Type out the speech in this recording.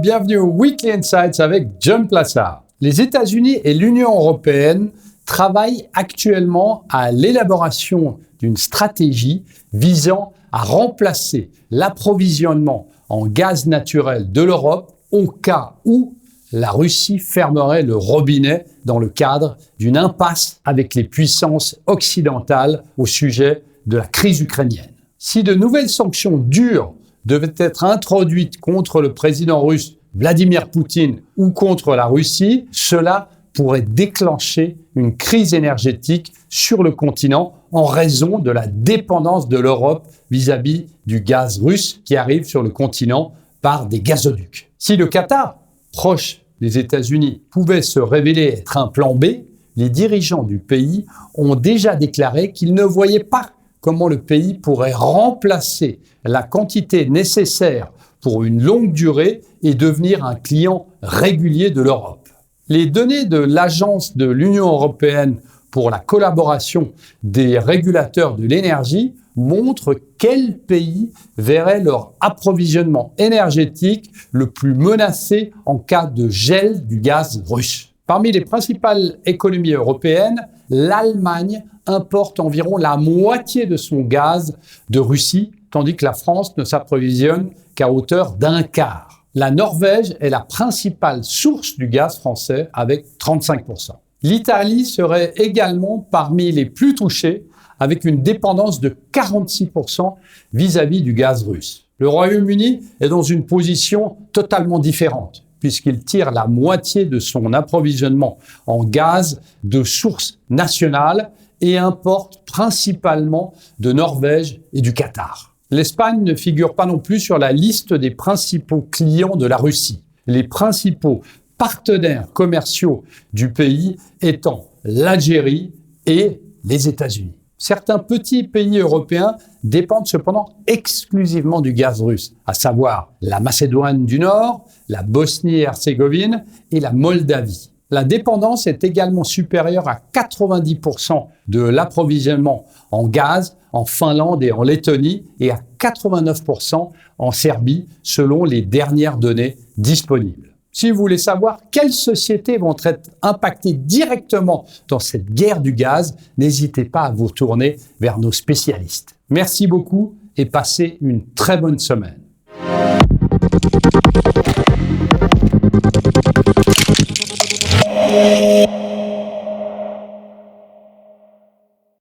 bienvenue au Weekly Insights avec John Plassard. Les États-Unis et l'Union européenne travaillent actuellement à l'élaboration d'une stratégie visant à remplacer l'approvisionnement en gaz naturel de l'Europe au cas où la Russie fermerait le robinet dans le cadre d'une impasse avec les puissances occidentales au sujet de la crise ukrainienne. Si de nouvelles sanctions dures devaient être introduites contre le président russe Vladimir Poutine ou contre la Russie, cela pourrait déclencher une crise énergétique sur le continent en raison de la dépendance de l'Europe vis-à-vis du gaz russe qui arrive sur le continent par des gazoducs. Si le Qatar, proche des États-Unis, pouvait se révéler être un plan B, les dirigeants du pays ont déjà déclaré qu'ils ne voyaient pas comment le pays pourrait remplacer la quantité nécessaire pour une longue durée et devenir un client régulier de l'Europe. Les données de l'Agence de l'Union européenne pour la collaboration des régulateurs de l'énergie montrent quels pays verraient leur approvisionnement énergétique le plus menacé en cas de gel du gaz russe. Parmi les principales économies européennes, l'Allemagne importe environ la moitié de son gaz de Russie, tandis que la France ne s'approvisionne qu'à hauteur d'un quart. La Norvège est la principale source du gaz français avec 35%. L'Italie serait également parmi les plus touchées avec une dépendance de 46% vis-à-vis du gaz russe. Le Royaume-Uni est dans une position totalement différente puisqu'il tire la moitié de son approvisionnement en gaz de sources nationales et importe principalement de Norvège et du Qatar. L'Espagne ne figure pas non plus sur la liste des principaux clients de la Russie. Les principaux partenaires commerciaux du pays étant l'Algérie et les États-Unis. Certains petits pays européens dépendent cependant exclusivement du gaz russe, à savoir la Macédoine du Nord, la Bosnie-Herzégovine et la Moldavie. La dépendance est également supérieure à 90% de l'approvisionnement en gaz en Finlande et en Lettonie et à 89% en Serbie, selon les dernières données disponibles. Si vous voulez savoir quelles sociétés vont être impactées directement dans cette guerre du gaz, n'hésitez pas à vous tourner vers nos spécialistes. Merci beaucoup et passez une très bonne semaine.